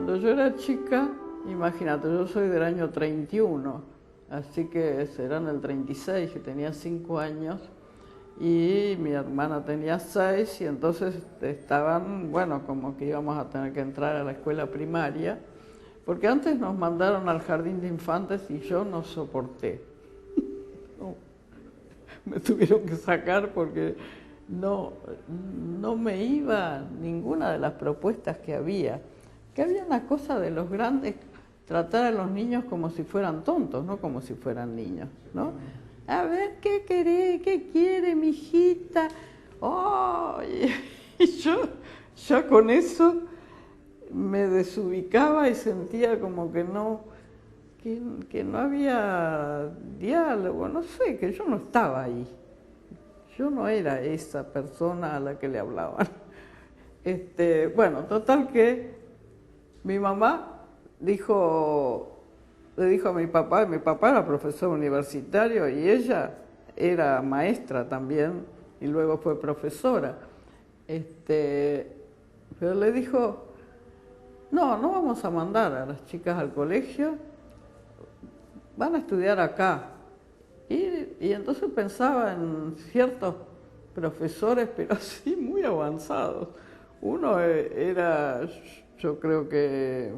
Cuando yo era chica, imagínate, yo soy del año 31, así que será en el 36, yo tenía 5 años, y mi hermana tenía 6, y entonces estaban, bueno, como que íbamos a tener que entrar a la escuela primaria, porque antes nos mandaron al jardín de infantes y yo no soporté. No, me tuvieron que sacar porque no me iba ninguna de las propuestas que había una cosa de los grandes, tratar a los niños como si fueran tontos, no como si fueran niños, ¿no? A ver, ¿qué querés? ¿Qué quiere mi hijita? Oh, y yo ya con eso me desubicaba y sentía como que no había diálogo, no sé, que yo no estaba ahí. Yo no era esa persona a la que le hablaban. Bueno, total que mi mamá le dijo a mi papá era profesor universitario y ella era maestra también y luego fue profesora. Pero le dijo, no vamos a mandar a las chicas al colegio, van a estudiar acá. Y entonces pensaba en ciertos profesores, pero así muy avanzados. Uno era, yo creo que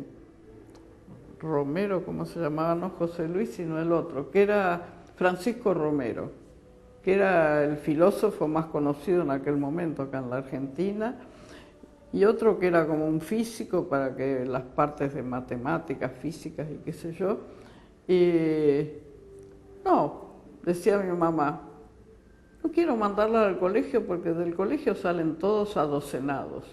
Romero, ¿cómo se llamaba? No José Luis, sino el otro, que era Francisco Romero, que era el filósofo más conocido en aquel momento acá en la Argentina, y otro que era como un físico para que las partes de matemáticas, físicas y qué sé yo. Y no, decía mi mamá, no quiero mandarla al colegio porque del colegio salen todos adocenados.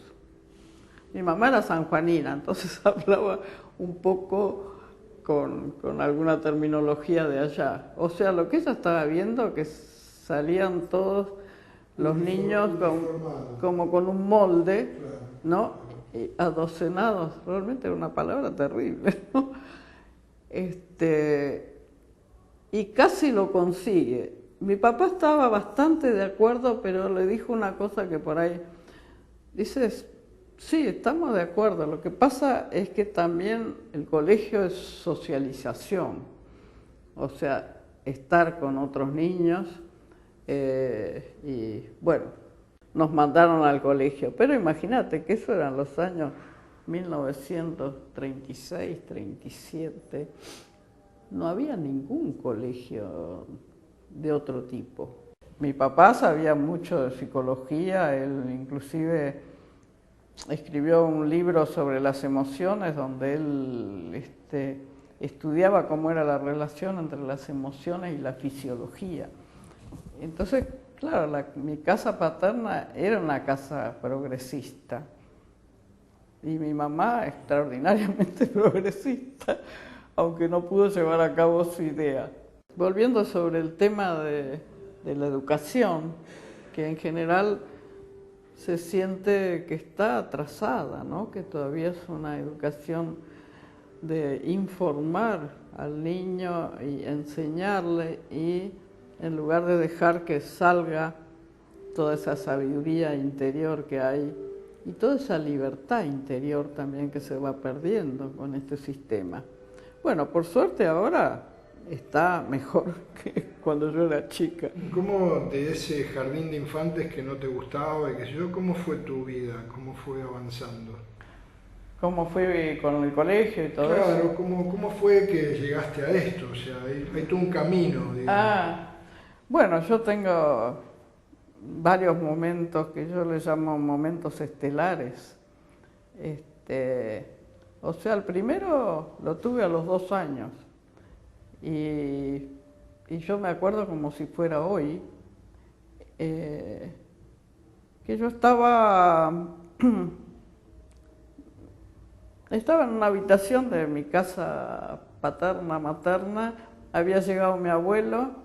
Mi mamá era sanjuanina, entonces hablaba un poco con alguna terminología de allá. O sea, lo que ella estaba viendo, que salían todos los niños como con un molde, ¿no? Y adocenados, realmente era una palabra terrible, ¿no? Y casi lo consigue. Mi papá estaba bastante de acuerdo, pero le dijo una cosa que por ahí, dices, sí, estamos de acuerdo, lo que pasa es que también el colegio es socialización, o sea, estar con otros niños, y bueno, nos mandaron al colegio, pero imagínate que eso eran los años 1936, 37, no había ningún colegio de otro tipo. Mi papá sabía mucho de psicología, él inclusive escribió un libro sobre las emociones donde él estudiaba cómo era la relación entre las emociones y la fisiología. Entonces, claro, mi casa paterna era una casa progresista y mi mamá extraordinariamente progresista, aunque no pudo llevar a cabo su idea. Volviendo sobre el tema de la educación, que en general se siente que está atrasada, ¿no? Que todavía es una educación de informar al niño y enseñarle, y en lugar de dejar que salga toda esa sabiduría interior que hay y toda esa libertad interior también que se va perdiendo con este sistema. Bueno, por suerte ahora está mejor que cuando yo era chica. ¿Cómo de ese jardín de infantes que no te gustaba y qué sé yo, cómo fue tu vida? ¿Cómo fue avanzando? ¿Cómo fue con el colegio y todo eso? Claro, ¿cómo fue que llegaste a esto? O sea, hay todo un camino, digamos. Bueno, yo tengo varios momentos que yo les llamo momentos estelares. O sea, el primero lo tuve a los 2 años y yo me acuerdo como si fuera hoy, que yo estaba en una habitación de mi casa paterna, materna, había llegado mi abuelo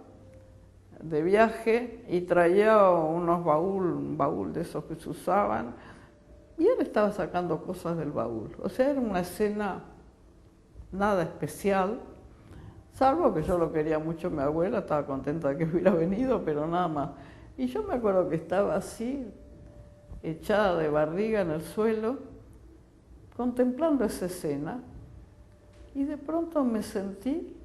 de viaje y traía un baúl de esos que se usaban, y él estaba sacando cosas del baúl. O sea, era una escena nada especial, salvo que yo lo quería mucho mi abuela, estaba contenta de que hubiera venido, pero nada más. Y yo me acuerdo que estaba así, echada de barriga en el suelo, contemplando esa escena y de pronto me sentí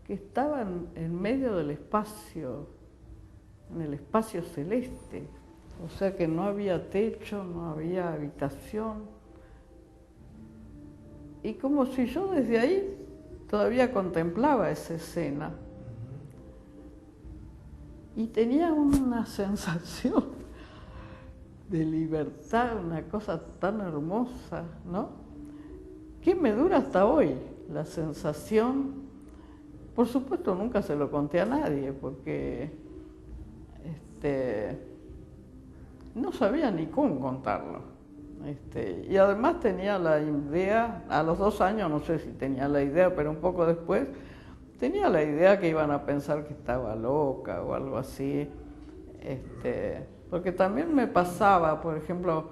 que estaba en medio del espacio, en el espacio celeste. O sea que no había techo, no había habitación. Y como si yo desde ahí todavía contemplaba esa escena. Y tenía una sensación de libertad, una cosa tan hermosa, ¿no? Que me dura hasta hoy, la sensación. Por supuesto, nunca se lo conté a nadie, porque no sabía ni cómo contarlo. Y además tenía la idea, a los 2 años, no sé si tenía la idea, pero un poco después, tenía la idea que iban a pensar que estaba loca o algo así. Porque también me pasaba, por ejemplo,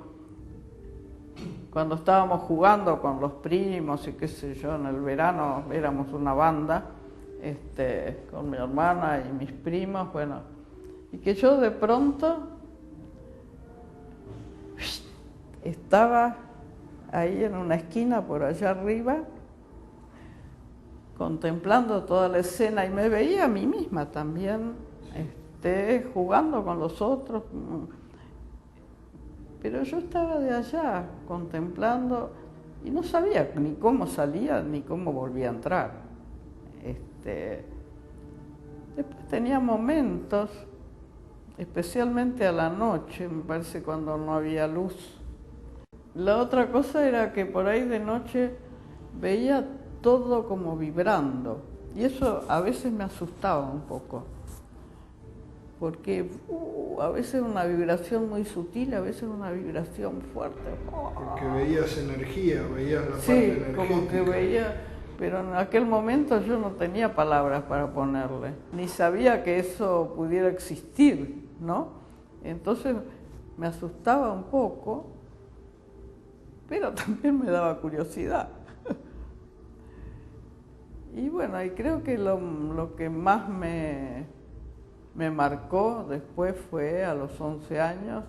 cuando estábamos jugando con los primos y qué sé yo, en el verano éramos una banda, con mi hermana y mis primos, bueno, y que yo de pronto estaba ahí en una esquina por allá arriba, contemplando toda la escena y me veía a mí misma también, jugando con los otros, pero yo estaba de allá contemplando y no sabía ni cómo salía ni cómo volvía a entrar. Después tenía momentos, especialmente a la noche, me parece cuando no había luz. La otra cosa era que por ahí de noche veía todo como vibrando y eso a veces me asustaba un poco, porque a veces una vibración muy sutil, a veces una vibración fuerte. Porque veías energía, veías la parte energética. Sí, como que veía, pero en aquel momento yo no tenía palabras para ponerle, ni sabía que eso pudiera existir, ¿no? Entonces me asustaba un poco, pero también me daba curiosidad. Y bueno, y creo que lo que más me marcó después fue a los 11 años,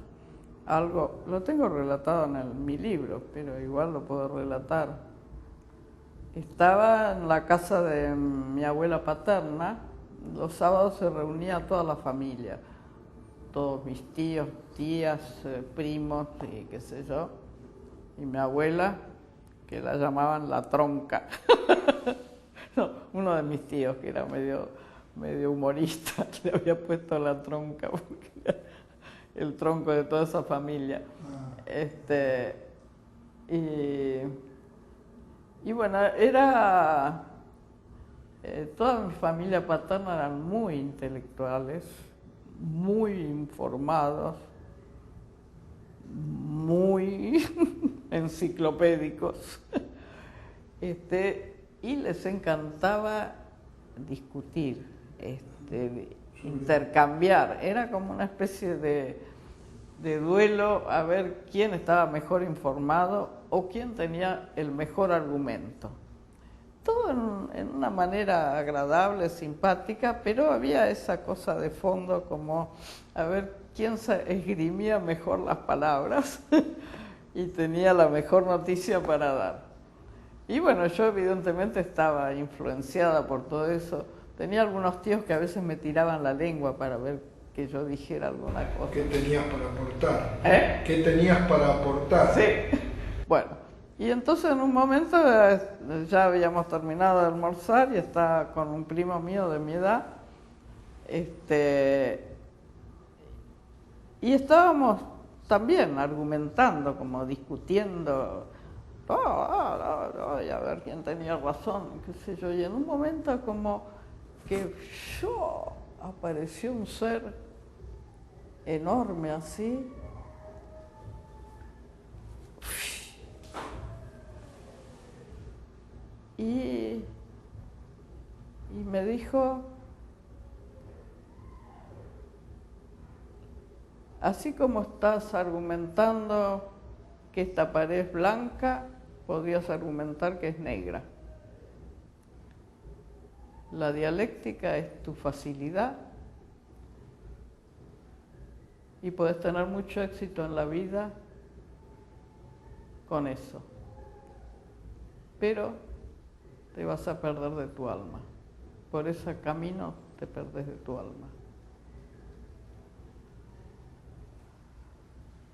algo, lo tengo relatado en mi libro, pero igual lo puedo relatar. Estaba en la casa de mi abuela paterna, los sábados se reunía toda la familia, todos mis tíos, tías, primos y qué sé yo, y mi abuela, que la llamaban la tronca. No, uno de mis tíos, que era medio humorista, le había puesto la tronca, porque era el tronco de toda esa familia. Y bueno, toda mi familia paterna eran muy intelectuales, muy informados, muy enciclopédicos. Y les encantaba discutir, intercambiar. Era como una especie de duelo a ver quién estaba mejor informado o quién tenía el mejor argumento. Todo en una manera agradable, simpática, pero había esa cosa de fondo como a ver quién esgrimía mejor las palabras y tenía la mejor noticia para dar. Y bueno, yo evidentemente estaba influenciada por todo eso. Tenía algunos tíos que a veces me tiraban la lengua para ver que yo dijera alguna cosa. ¿Qué tenías para aportar? ¿Qué tenías para aportar? Sí. Bueno, y entonces en un momento ya habíamos terminado de almorzar y estaba con un primo mío de mi edad. Y estábamos también argumentando, como discutiendo. Y a ver quién tenía razón, qué sé yo. Y en un momento como que apareció un ser enorme así. Y me dijo, así como estás argumentando que esta pared es blanca, podrías argumentar que es negra. La dialéctica es tu facilidad y puedes tener mucho éxito en la vida con eso, pero te vas a perder de tu alma. Por ese camino te perdés de tu alma.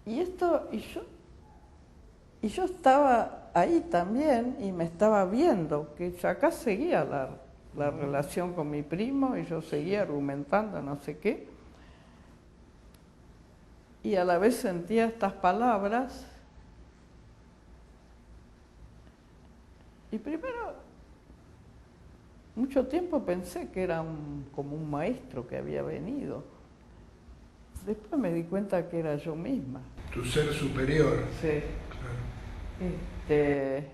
Y yo estaba ahí también y me estaba viendo que yo acá seguía la relación con mi primo y yo seguía argumentando no sé qué. Y a la vez sentía estas palabras. Y primero, mucho tiempo pensé que era como un maestro que había venido. Después me di cuenta que era yo misma. Tu ser superior. Sí. Claro.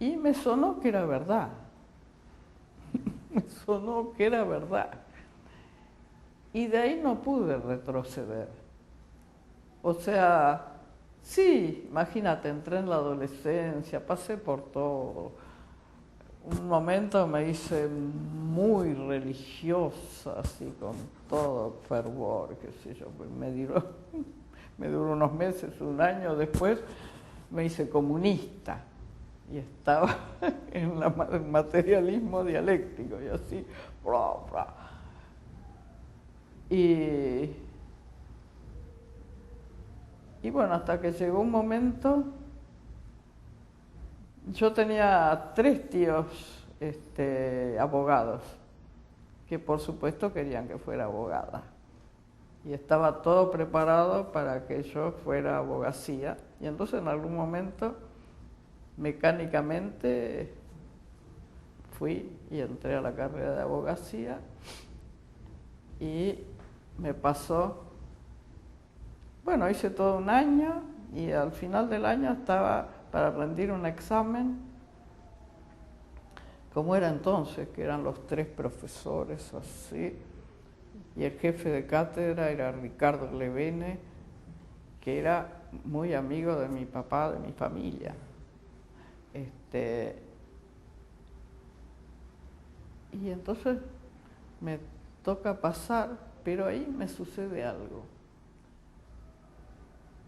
Y me sonó que era verdad. Me sonó que era verdad. Y de ahí no pude retroceder. O sea, sí, imagínate, entré en la adolescencia, pasé por todo. Un momento me hice muy religiosa, así con todo fervor, qué sé yo, pues me duró unos meses, un año después, me hice comunista y estaba en el materialismo dialéctico y así, bla, bla. Y bueno, hasta que llegó un momento, yo tenía 3 tíos abogados, que por supuesto querían que fuera abogada. Y estaba todo preparado para que yo fuera abogacía. Y entonces en algún momento, mecánicamente, fui y entré a la carrera de abogacía y me pasó, bueno, hice todo un año y al final del año estaba para rendir un examen, como era entonces, que eran los 3 profesores así, y el jefe de cátedra era Ricardo Levene, que era muy amigo de mi papá, de mi familia. Y entonces me toca pasar, pero ahí me sucede algo.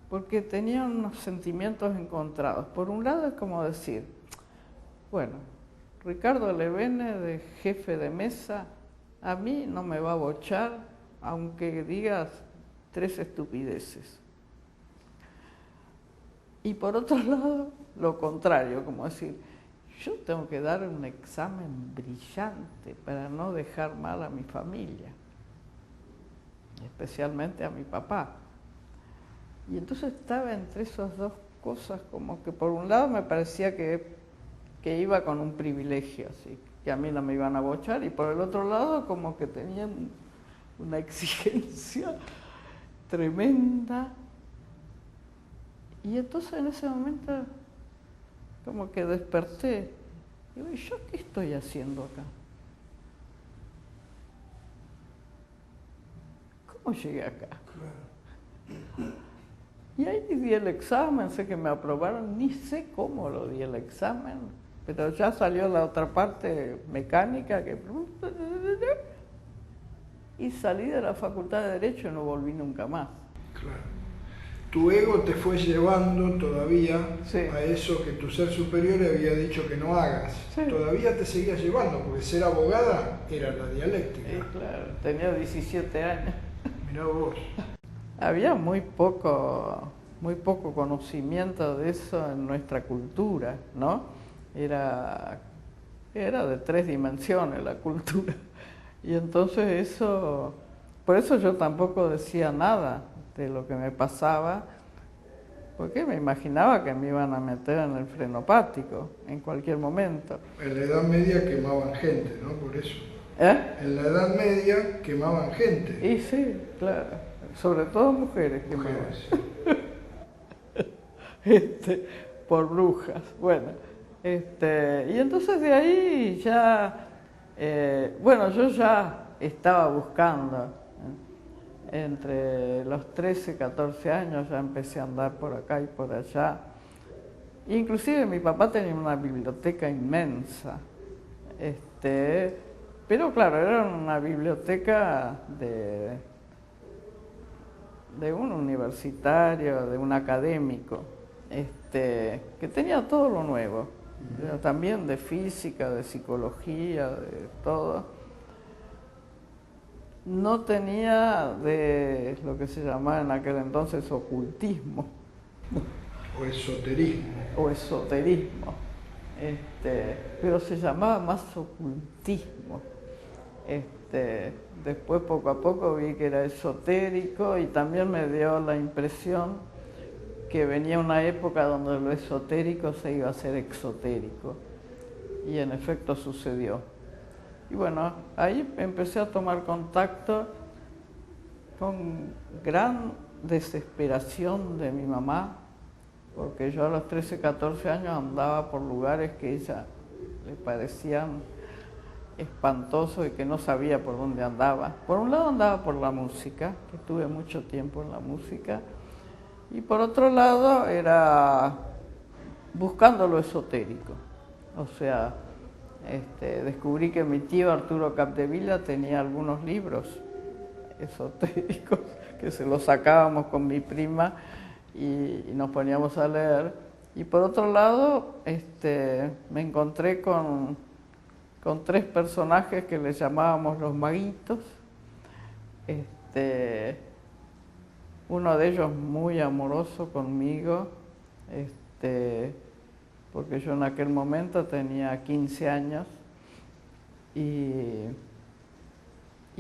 Porque tenía unos sentimientos encontrados. Por un lado es como decir, bueno, Ricardo Levene, de jefe de mesa, a mí no me va a bochar, aunque digas 3 estupideces. Y por otro lado, lo contrario, como decir, yo tengo que dar un examen brillante para no dejar mal a mi familia, especialmente a mi papá. Y entonces estaba entre esas 2 cosas, como que por un lado me parecía que iba con un privilegio, así, que a mí no me iban a bochar, y por el otro lado como que tenía una exigencia tremenda. Y entonces en ese momento como que desperté. Y digo, ¿y yo qué estoy haciendo acá? ¿Cómo llegué acá? Y ahí di el examen, sé que me aprobaron, ni sé cómo lo di el examen, pero ya salió la otra parte mecánica y salí de la Facultad de Derecho y no volví nunca más. Claro. Tu ego te fue llevando todavía sí. a eso que tu ser superior había dicho que no hagas. Sí. Todavía te seguías llevando, porque ser abogada era la dialéctica. Sí, claro, tenía 17 años. Mirá vos. Había muy poco conocimiento de eso en nuestra cultura, ¿no? Era de 3 dimensiones la cultura. Y entonces por eso yo tampoco decía nada de lo que me pasaba, porque me imaginaba que me iban a meter en el frenopático en cualquier momento. En la Edad Media quemaban gente, ¿no? Por eso. En la Edad Media quemaban gente. Y sí, claro. Sobre todo mujeres quemaban. Por brujas. Bueno, y entonces de ahí ya, yo ya estaba buscando. Entre los 13, 14 años ya empecé a andar por acá y por allá. Inclusive mi papá tenía una biblioteca inmensa. Pero claro, era una biblioteca de un universitario, de un académico. que tenía todo lo nuevo, también de física, de psicología, de todo. No tenía de lo que se llamaba en aquel entonces ocultismo. O esoterismo. O esoterismo. Pero se llamaba más ocultismo. Después poco a poco vi que era esotérico y también me dio la impresión que venía una época donde lo esotérico se iba a hacer exotérico. Y en efecto sucedió. Y bueno, ahí empecé a tomar contacto con gran desesperación de mi mamá, porque yo a los 13, 14 años andaba por lugares que a ella le parecían espantosos y que no sabía por dónde andaba. Por un lado andaba por la música, que estuve mucho tiempo en la música, y por otro lado era buscando lo esotérico. O sea, descubrí que mi tío Arturo Capdevila tenía algunos libros esotéricos que se los sacábamos con mi prima y nos poníamos a leer. Y por otro lado, me encontré con 3 personajes que les llamábamos los maguitos. Uno de ellos muy amoroso conmigo, porque yo en aquel momento tenía 15 años. Y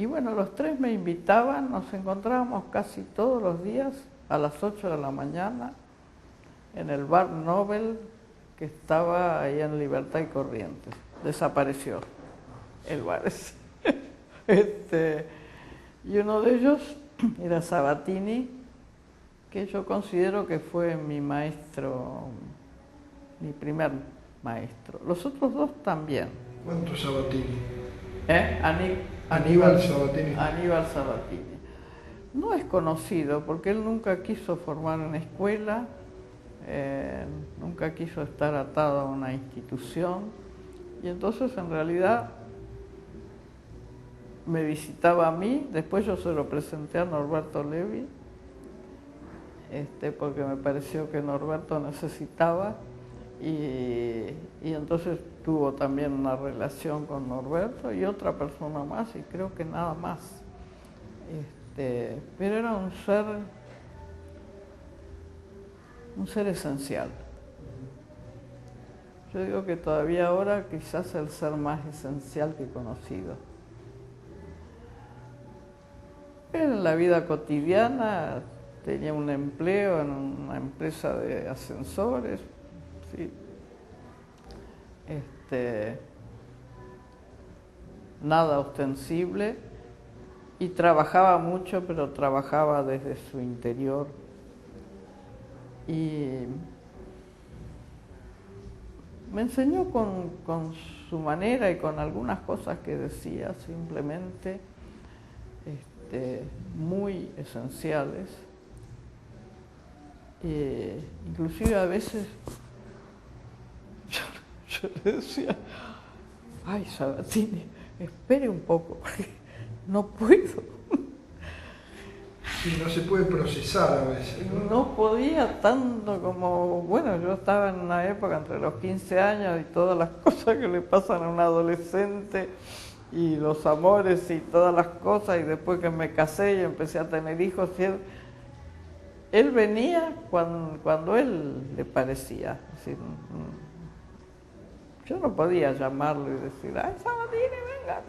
bueno, los 3 me invitaban, nos encontrábamos casi todos los días a las 8 de la mañana en el bar Nobel que estaba ahí en Libertad y Corrientes. Desapareció el bar ese. Y uno de ellos era Sabatini, que yo considero que fue mi maestro, mi primer maestro. Los otros 2 también. ¿Cuántos Sabatini? Aníbal Sabatini. Aníbal Sabatini. No es conocido porque él nunca quiso formar una escuela, nunca quiso estar atado a una institución y entonces en realidad me visitaba a mí, después yo se lo presenté a Norberto Levi, porque me pareció que Norberto necesitaba y entonces tuvo también una relación con Norberto y otra persona más y creo que nada más. Pero era un ser esencial. Yo digo que todavía ahora quizás el ser más esencial que he conocido. En la vida cotidiana tenía un empleo en una empresa de ascensores, ¿sí? Nada ostensible y trabajaba mucho, pero trabajaba desde su interior. Y me enseñó con su manera y con algunas cosas que decía simplemente muy esenciales. Inclusive a veces yo le decía, ay Sabatini, espere un poco, porque no puedo. Sí, no se puede procesar a veces, ¿no? No podía tanto como, bueno, yo estaba en una época entre los 15 años y todas las cosas que le pasan a un adolescente y los amores y todas las cosas, y después que me casé y empecé a tener hijos, y él venía cuando él le parecía. Es decir, yo no podía llamarlo y decir, ay, Sabatini, venga.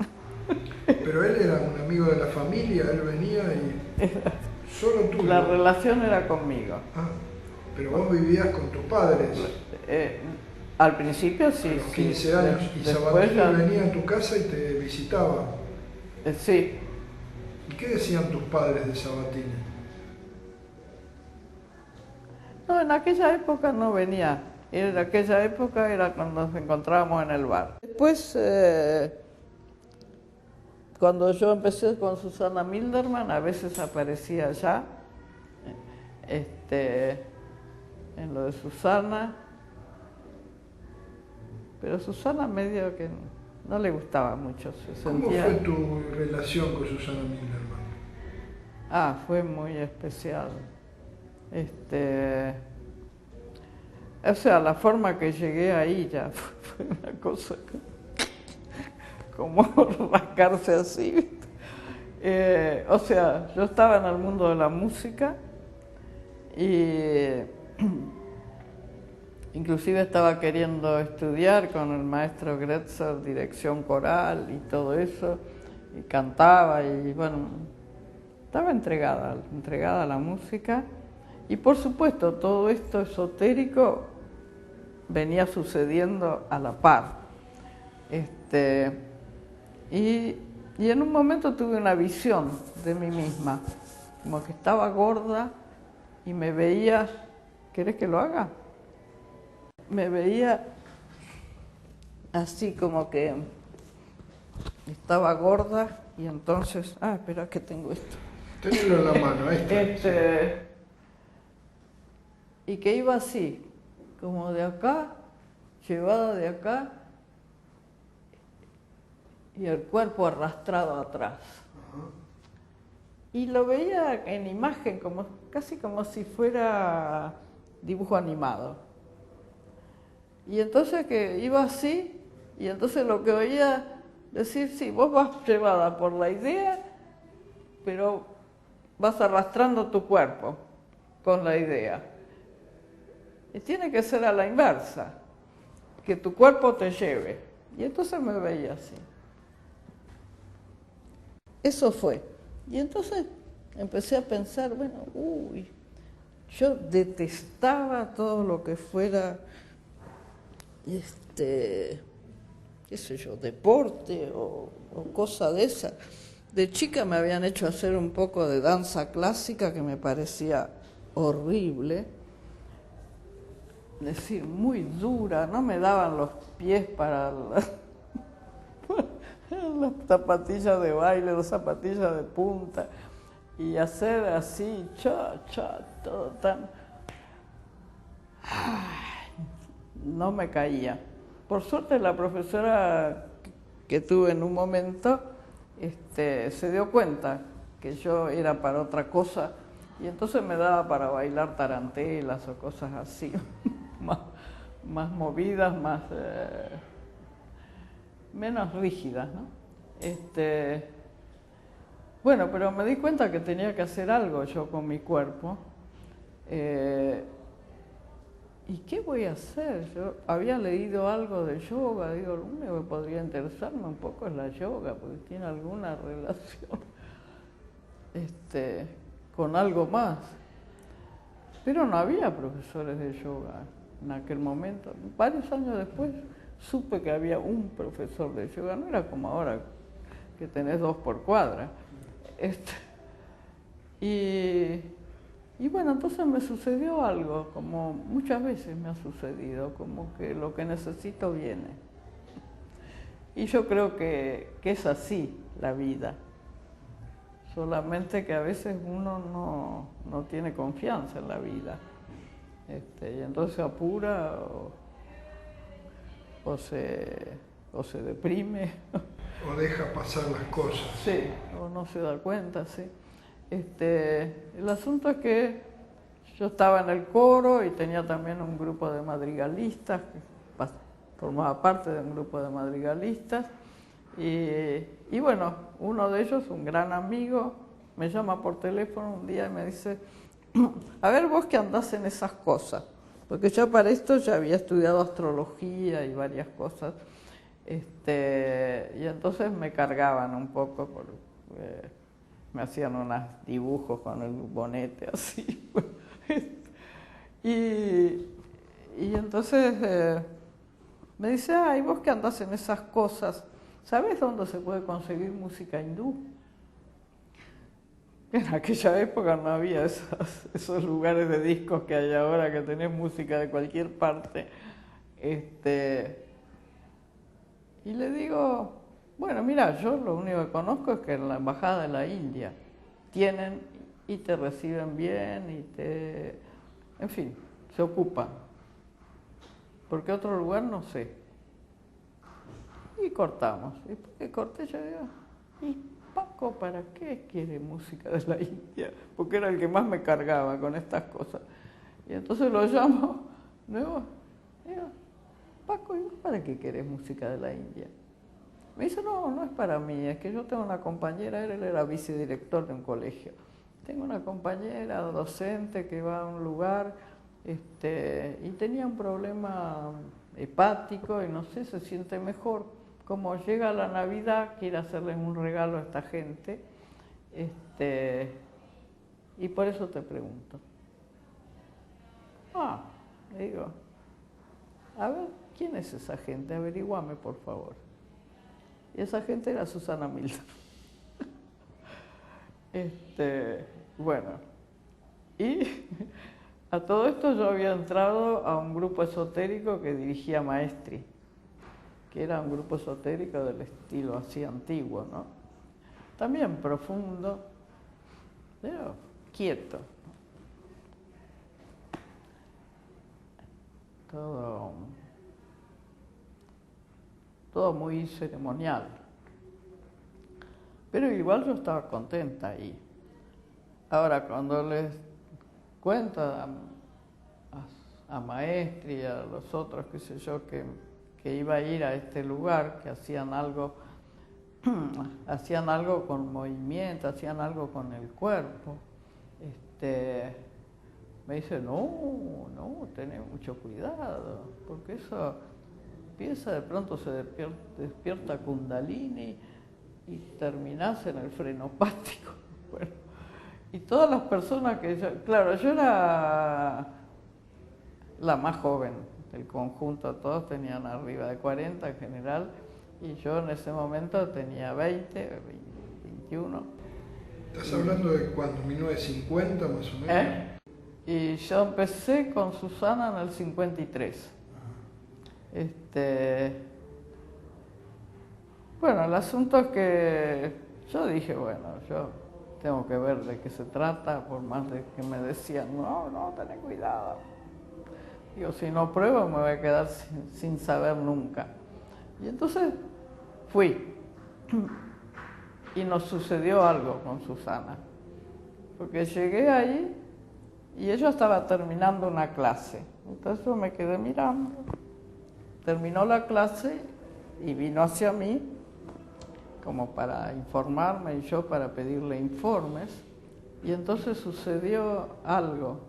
Pero él era un amigo de la familia, él venía y solo tú. La relación era conmigo. Ah, pero vos vivías con tus padres. Al principio sí. A los 15 años. Y después Sabatini venía a tu casa y te visitaba. Sí. ¿Y qué decían tus padres de Sabatini? No, en aquella época no venía. En aquella época era cuando nos encontrábamos en el bar. Después, cuando yo empecé con Susana Milderman, a veces aparecía allá, en lo de Susana, pero Susana medio que no le gustaba mucho. ¿Cómo fue tu relación con Susana Milderman? Fue muy especial. o sea, la forma que llegué ahí ya fue una cosa como rascarse así, ¿viste? O sea, yo estaba en el mundo de la música y inclusive estaba queriendo estudiar con el maestro Gretzer dirección coral y todo eso, y cantaba y bueno, estaba entregada a la música y por supuesto todo esto esotérico venía sucediendo a la par. Y en un momento tuve una visión de mí misma, como que estaba gorda y me veía, ¿querés que lo haga? Me veía así como que estaba gorda y entonces, espera que tengo esto. Tenelo en la mano, ahí está. Y que iba así, como de acá, llevada de acá, y el cuerpo arrastrado atrás. Y lo veía en imagen, casi como si fuera dibujo animado. Y entonces que iba así, y entonces lo que oía decir, sí, vos vas llevada por la idea, pero vas arrastrando tu cuerpo con la idea. Y tiene que ser a la inversa, que tu cuerpo te lleve. Y entonces me veía así. Eso fue. Y entonces empecé a pensar, bueno, yo detestaba todo lo que fuera, qué sé yo, deporte o cosa de esa. De chica me habían hecho hacer un poco de danza clásica que me parecía horrible, es decir, muy dura, no me daban los pies para las zapatillas de baile, las zapatillas de punta, y hacer así, todo tan... No me caía. Por suerte la profesora que tuve en un momento se dio cuenta que yo era para otra cosa y entonces me daba para bailar tarantelas o cosas así, más movidas, menos rígidas, ¿no? Bueno, pero me di cuenta que tenía que hacer algo yo con mi cuerpo. ¿Y qué voy a hacer? Yo había leído algo de yoga, digo, lo único que podría interesarme un poco es la yoga, porque tiene alguna relación con algo más. Pero no había profesores de yoga en aquel momento. Varios años después supe que había un profesor de yoga, no era como ahora que tenés 2 por cuadra. Y bueno, entonces me sucedió algo, como muchas veces me ha sucedido, como que lo que necesito viene. Y yo creo que es así la vida, solamente que a veces uno no tiene confianza en la vida, y entonces se apura o se deprime. O deja pasar las cosas. Sí, o no se da cuenta, sí. El asunto es que yo estaba en el coro y tenía también un grupo de madrigalistas, formaba parte de un grupo de madrigalistas, y bueno, uno de ellos, un gran amigo, me llama por teléfono un día y me dice, a ver vos que andás en esas cosas, porque yo para esto ya había estudiado astrología y varias cosas, y entonces me cargaban un poco me hacían unos dibujos con el bonete así. y entonces me dice, ¿y vos que andás en esas cosas? ¿Sabés dónde se puede conseguir música hindú? En aquella época no había esos lugares de discos que hay ahora, que tenés música de cualquier parte. Y le digo, bueno, mira, yo lo único que conozco es que en la embajada de la India tienen y te reciben bien en fin, se ocupan. Porque otro lugar no sé. Y cortamos. Y después que corté yo digo, ¿y Paco para qué quiere música de la India? Porque era el que más me cargaba con estas cosas. Y entonces lo llamo, ¿no? Digo, Paco, ¿y vos para qué querés música de la India? Me dice, no, no es para mí, es que yo tengo una compañera, él era vicedirector de un colegio. Tengo una compañera docente que va a un lugar y tenía un problema hepático y no sé, se siente mejor. Como llega la Navidad, quiere hacerles un regalo a esta gente. Y por eso te pregunto. Le digo, a ver, ¿quién es esa gente? Averiguame, por favor. Y esa gente era Susana Milton. Bueno, y a todo esto yo había entrado a un grupo esotérico que dirigía Maestri, que era un grupo esotérico del estilo así antiguo, ¿no? También profundo, pero quieto. Todo muy ceremonial. Pero igual yo estaba contenta ahí. Ahora, cuando les cuento a Maestri y a los otros, qué sé yo, que iba a ir a este lugar, que hacían algo con movimiento, hacían algo con el cuerpo, me dice, no, tenés mucho cuidado, porque eso empieza, de pronto se despierta Kundalini y terminás en el frenopático. Bueno, y todas las personas que yo era la más joven del conjunto, todos tenían arriba de 40 en general, y yo en ese momento tenía 20, 21. ¿Estás hablando de cuándo? ¿1950 más o menos? Y yo empecé con Susana en el 53. Bueno, el asunto es que yo dije, bueno, yo tengo que ver de qué se trata, por más de que me decían, no, ten cuidado. Digo, si no pruebo me voy a quedar sin saber nunca. Y entonces fui. Y nos sucedió algo con Susana. Porque llegué ahí y ella estaba terminando una clase. Entonces yo me quedé mirando. Terminó la clase y vino hacia mí como para informarme y yo para pedirle informes. Y entonces sucedió algo,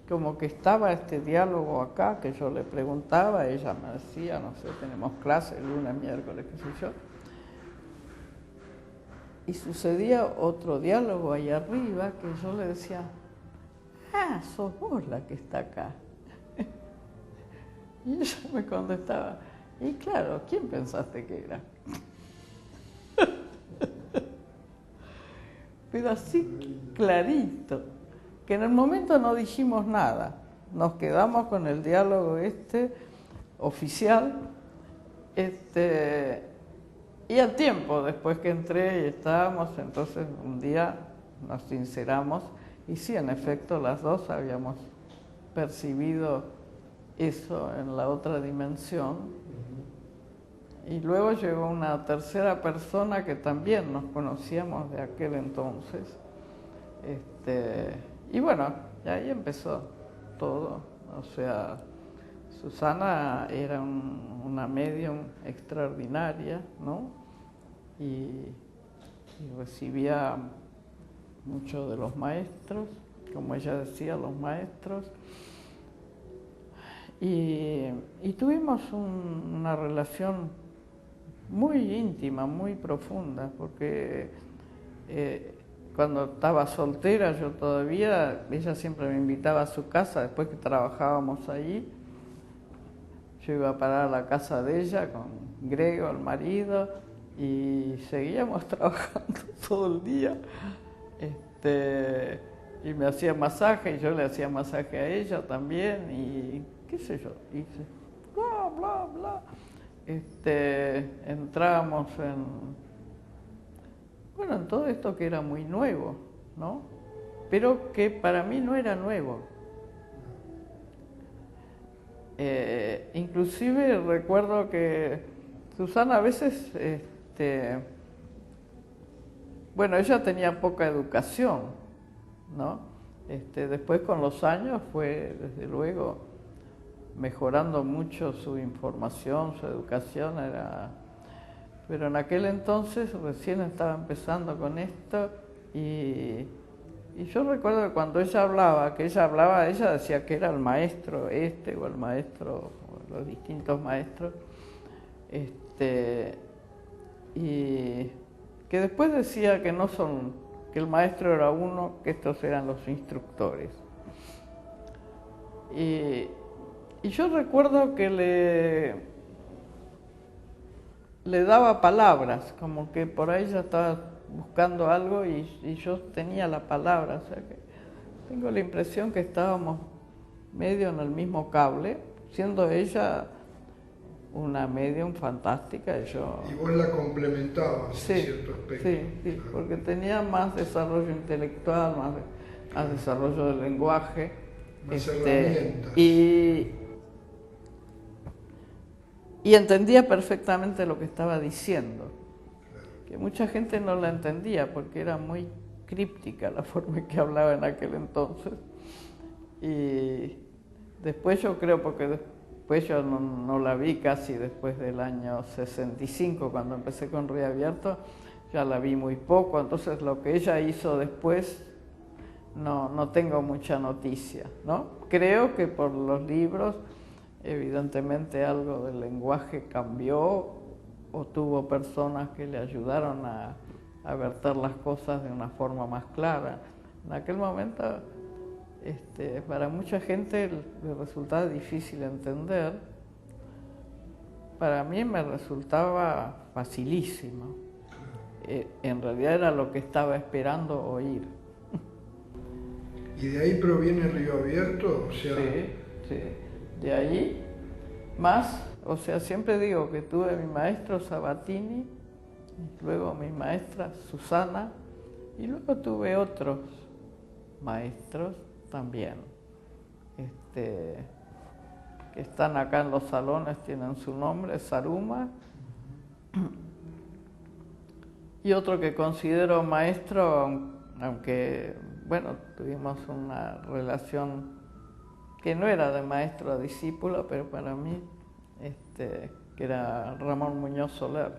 como que estaba este diálogo acá, que yo le preguntaba, ella me decía, no sé, tenemos clase lunes, miércoles, qué sé yo. Y sucedía otro diálogo ahí arriba que yo le decía, sos vos la que está acá. Y ella me contestaba, y claro, ¿quién pensaste que era? Pero así clarito, que en el momento no dijimos nada, nos quedamos con el diálogo oficial, y al tiempo, después que entré y estábamos, entonces un día nos sinceramos, y sí, en efecto, las dos habíamos percibido eso en la otra dimensión. Y luego llegó una tercera persona que también nos conocíamos de aquel entonces. Y bueno, y ahí empezó todo. O sea, Susana era una medium extraordinaria, ¿no? Y recibía mucho de los maestros, como ella decía, los maestros. Y tuvimos una relación muy íntima, muy profunda, porque cuando estaba soltera yo todavía, ella siempre me invitaba a su casa después que trabajábamos ahí. Yo iba a parar a la casa de ella con Grego, el marido, y seguíamos trabajando todo el día. Y me hacía masaje y yo le hacía masaje a ella también, y qué sé yo, y bla, bla, bla. Entramos en todo esto que era muy nuevo, ¿no? Pero que para mí no era nuevo. Inclusive recuerdo que Susana a veces, ella tenía poca educación, ¿no? Después con los años fue, desde luego, mejorando mucho su información, su educación, pero en aquel entonces recién estaba empezando con esto y yo recuerdo que cuando ella decía que era el maestro o el maestro, o los distintos maestros, y que después decía que que el maestro era uno, que estos eran los instructores. Y yo recuerdo que le daba palabras, como que por ahí ella estaba buscando algo y yo tenía la palabra, o sea que tengo la impresión que estábamos medio en el mismo cable, siendo ella una medium fantástica y yo... Y vos la complementabas en cierto aspecto. Sí, claro. Porque tenía más desarrollo intelectual, más desarrollo del lenguaje. Más herramientas. Y entendía perfectamente lo que estaba diciendo, que mucha gente no la entendía porque era muy críptica la forma en que hablaba en aquel entonces. Y después yo creo, porque después yo no la vi casi después del año 65, cuando empecé con Río Abierto, ya la vi muy poco, entonces lo que ella hizo después no tengo mucha noticia, ¿no? Creo que por los libros evidentemente algo del lenguaje cambió o tuvo personas que le ayudaron a verter las cosas de una forma más clara. En aquel momento para mucha gente le resultaba difícil entender. Para mí me resultaba facilísimo. En realidad era lo que estaba esperando oír. ¿Y de ahí proviene Río Abierto? O sea... Sí. De ahí, siempre digo que tuve mi maestro Sabatini, luego mi maestra Susana, y luego tuve otros maestros también, que están acá en los salones, tienen su nombre, Saruma, y otro que considero maestro, aunque, bueno, tuvimos una relación que no era de maestro a discípulo, pero para mí, que era Ramón Muñoz Soler,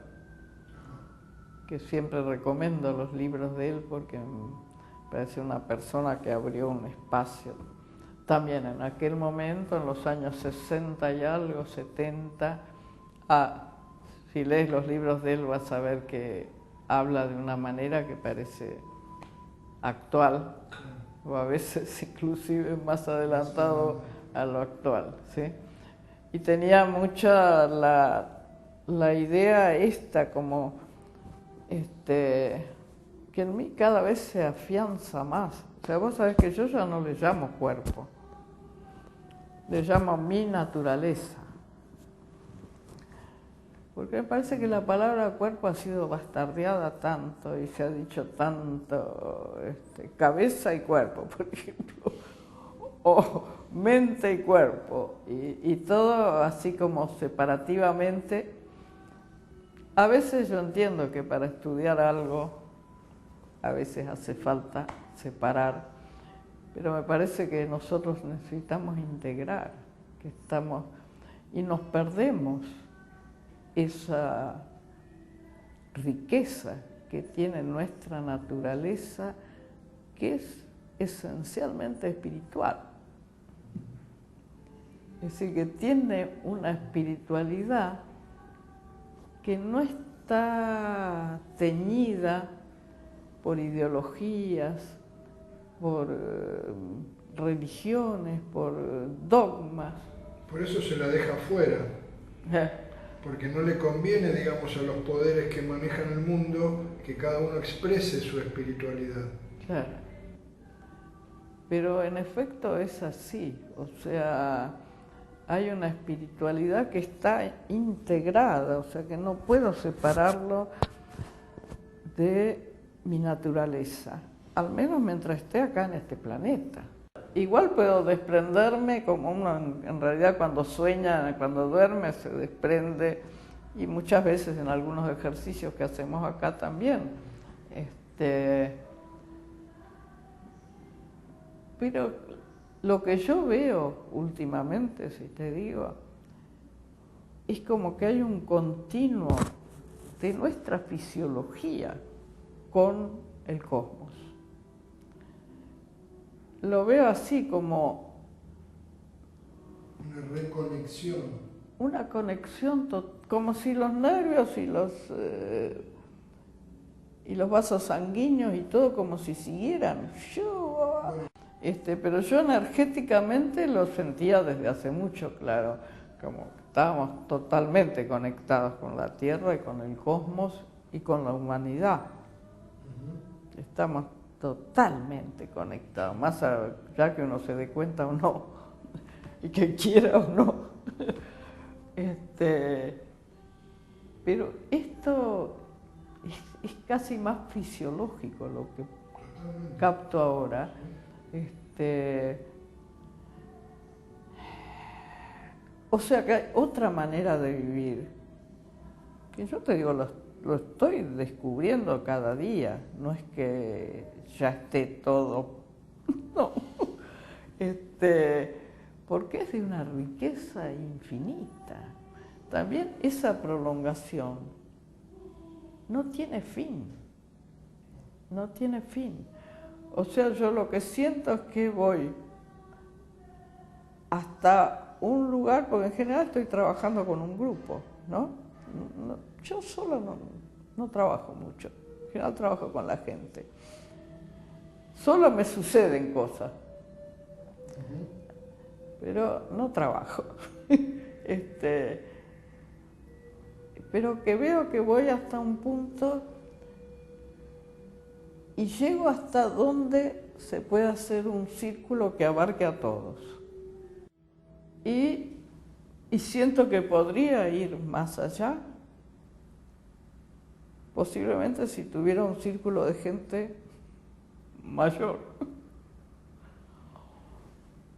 que siempre recomiendo los libros de él porque me parece una persona que abrió un espacio. También en aquel momento, en los años 60 y algo, 70, si lees los libros de él vas a ver que habla de una manera que parece actual, o a veces inclusive más adelantado a lo actual, ¿sí? Y tenía mucha la idea como que en mí cada vez se afianza más. O sea, vos sabés que yo ya no le llamo cuerpo, le llamo mi naturaleza. Porque me parece que la palabra cuerpo ha sido bastardeada tanto y se ha dicho tanto cabeza y cuerpo, por ejemplo, o mente y cuerpo, y todo así como separativamente. A veces yo entiendo que para estudiar algo a veces hace falta separar, pero me parece que nosotros necesitamos integrar, y nos perdemos esa riqueza que tiene nuestra naturaleza, que es esencialmente espiritual. Es decir, que tiene una espiritualidad que no está teñida por ideologías, por religiones, por dogmas. Por eso se la deja fuera. Porque no le conviene, digamos, a los poderes que manejan el mundo que cada uno exprese su espiritualidad. Claro. Pero en efecto es así, o sea, hay una espiritualidad que está integrada, o sea, que no puedo separarlo de mi naturaleza, al menos mientras esté acá en este planeta. Igual puedo desprenderme, como uno en realidad cuando sueña, cuando duerme, se desprende, y muchas veces en algunos ejercicios que hacemos acá también. Pero lo que yo veo últimamente, si te digo, es como que hay un continuo de nuestra fisiología con el cosmos. Lo veo así como una reconexión. Una conexión, como si los nervios y los vasos sanguíneos y todo como si siguieran. Pero yo energéticamente lo sentía desde hace mucho, claro, como que estábamos totalmente conectados con la Tierra y con el cosmos y con la humanidad. Estamos totalmente conectados, más allá que uno se dé cuenta o no, y que quiera o no. Pero esto es casi más fisiológico lo que capto ahora. O sea que hay otra manera de vivir, que yo te digo, lo estoy descubriendo cada día, no es que ya esté todo, no, porque es de una riqueza infinita. También esa prolongación no tiene fin, no tiene fin. O sea, yo lo que siento es que voy hasta un lugar, porque en general estoy trabajando con un grupo, ¿no? Yo solo no trabajo mucho, en general trabajo con la gente. Solo me suceden cosas, pero no trabajo. Pero que veo que voy hasta un punto y llego hasta donde se puede hacer un círculo que abarque a todos. Y siento que podría ir más allá, posiblemente si tuviera un círculo de gente mayor.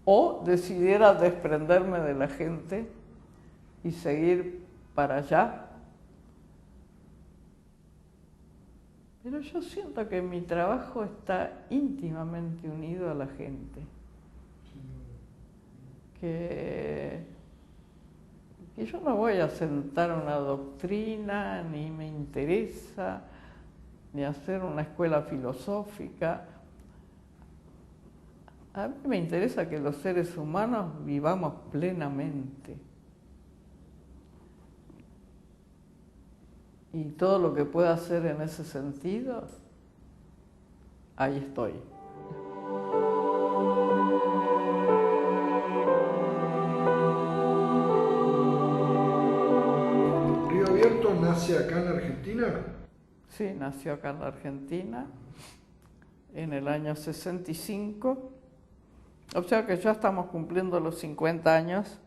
O decidiera desprenderme de la gente y seguir para allá. Pero yo siento que mi trabajo está íntimamente unido a la gente. Que yo no voy a sentar una doctrina, ni me interesa, ni hacer una escuela filosófica. A mí me interesa que los seres humanos vivamos plenamente. Y todo lo que pueda hacer en ese sentido, ahí estoy. ¿Río Abierto nace acá en Argentina? Sí, nació acá en la Argentina en el año 65. O sea que ya estamos cumpliendo los 50 años,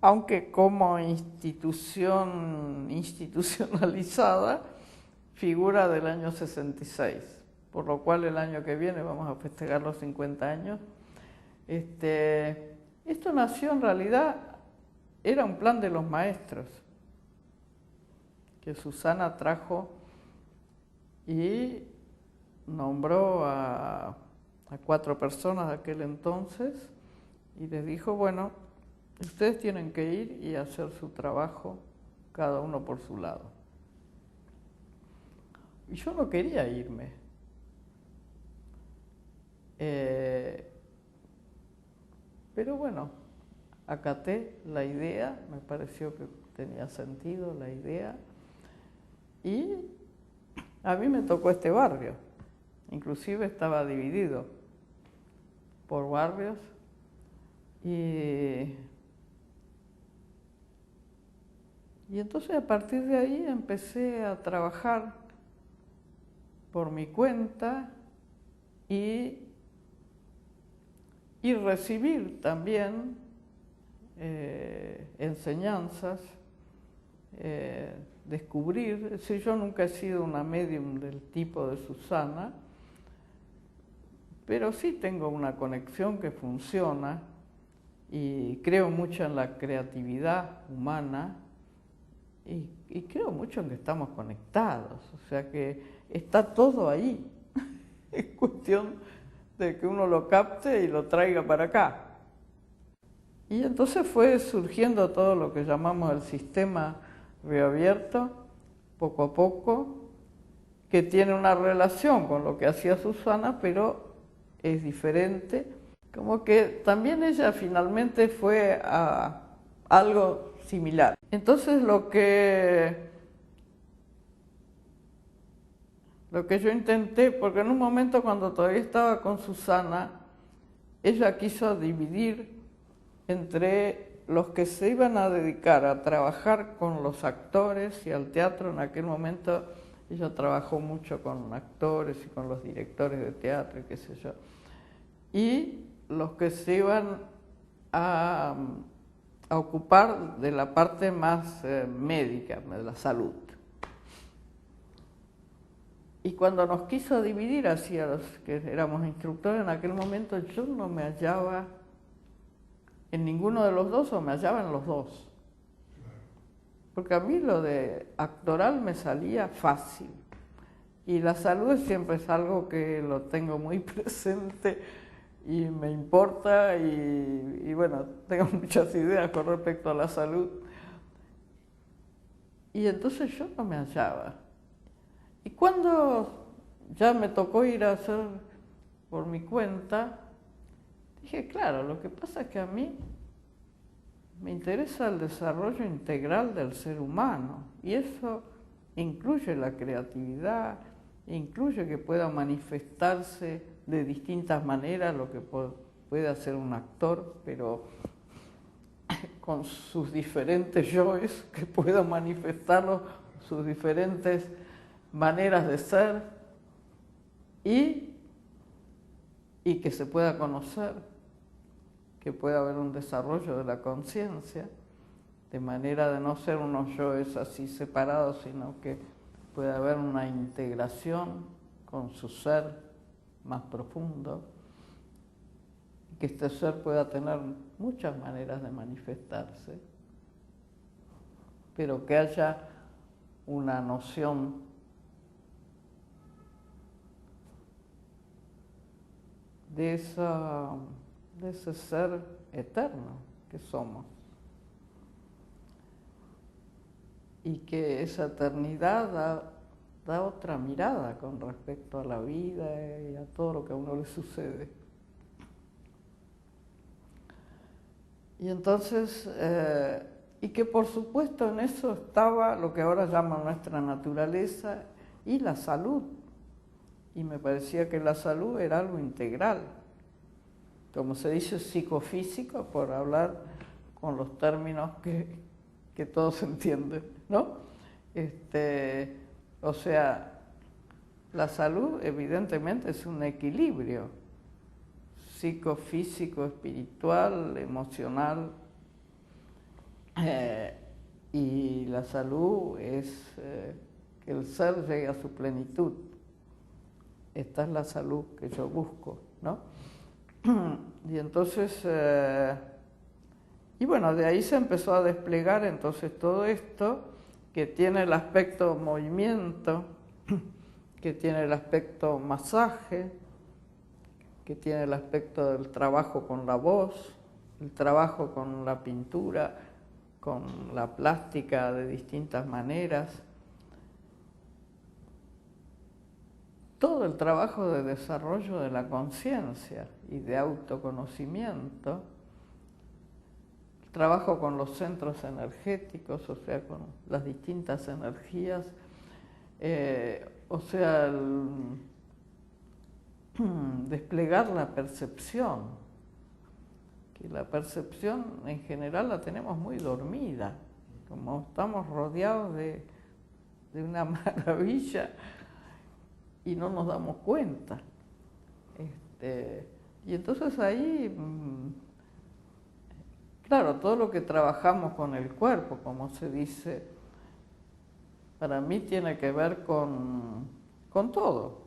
aunque como institución institucionalizada figura del año 66, por lo cual el año que viene vamos a festejar los 50 años. Esto nació en realidad, era un plan de los maestros, que Susana trajo y nombró a 4 personas de aquel entonces y les dijo, bueno, ustedes tienen que ir y hacer su trabajo, cada uno por su lado. Y yo no quería irme. Pero bueno, acaté la idea, me pareció que tenía sentido la idea, y a mí me tocó este barrio. Inclusive estaba dividido por barrios y entonces a partir de ahí empecé a trabajar por mi cuenta y recibir también enseñanzas, descubrir. Es decir, yo nunca he sido una medium del tipo de Susana, pero sí tengo una conexión que funciona y creo mucho en la creatividad humana y creo mucho en que estamos conectados, o sea que está todo ahí. Es cuestión de que uno lo capte y lo traiga para acá. Y entonces fue surgiendo todo lo que llamamos el sistema reabierto, poco a poco, que tiene una relación con lo que hacía Susana, pero es diferente. Como que también ella finalmente fue a algo similar. Entonces lo que yo intenté, porque en un momento cuando todavía estaba con Susana, ella quiso dividir entre los que se iban a dedicar a trabajar con los actores y al teatro. En aquel momento ella trabajó mucho con actores y con los directores de teatro y qué sé yo, y los que se iban a ocupar de la parte más médica, de la salud. Y cuando nos quiso dividir, así a los que éramos instructores en aquel momento, yo no me hallaba en ninguno de los dos o me hallaba en los dos. Porque a mí lo de actoral me salía fácil. Y la salud siempre es algo que lo tengo muy presente y me importa y bueno, tengo muchas ideas con respecto a la salud. Y entonces yo no me hallaba. Y cuando ya me tocó ir a hacer por mi cuenta, dije, claro, lo que pasa es que a mí me interesa el desarrollo integral del ser humano y eso incluye la creatividad, incluye que pueda manifestarse de distintas maneras lo que puede hacer un actor, pero con sus diferentes yoes, que pueda manifestarlo, sus diferentes maneras de ser y que se pueda conocer, que pueda haber un desarrollo de la conciencia, de manera de no ser unos yoes así separados, sino que pueda haber una integración con su ser más profundo, y que este ser pueda tener muchas maneras de manifestarse, pero que haya una noción de ese ser eterno que somos. Y que esa eternidad da otra mirada con respecto a la vida y a todo lo que a uno le sucede. Y entonces, y que por supuesto en eso estaba lo que ahora llaman nuestra naturaleza y la salud. Y me parecía que la salud era algo integral, como se dice psicofísico, por hablar con los términos que todos entienden, ¿no? O sea, la salud evidentemente es un equilibrio psicofísico, espiritual, emocional, y la salud es que el ser llegue a su plenitud. Esta es la salud que yo busco, ¿no? Y entonces, y bueno, de ahí se empezó a desplegar entonces todo esto, que tiene el aspecto movimiento, que tiene el aspecto masaje, que tiene el aspecto del trabajo con la voz, el trabajo con la pintura, con la plástica de distintas maneras. Todo el trabajo de desarrollo de la conciencia y de autoconocimiento, el trabajo con los centros energéticos, o sea, con las distintas energías, o sea, desplegar la percepción, que la percepción en general la tenemos muy dormida, como estamos rodeados de una maravilla, y no nos damos cuenta. Y entonces ahí, claro, todo lo que trabajamos con el cuerpo, como se dice, para mí tiene que ver con todo.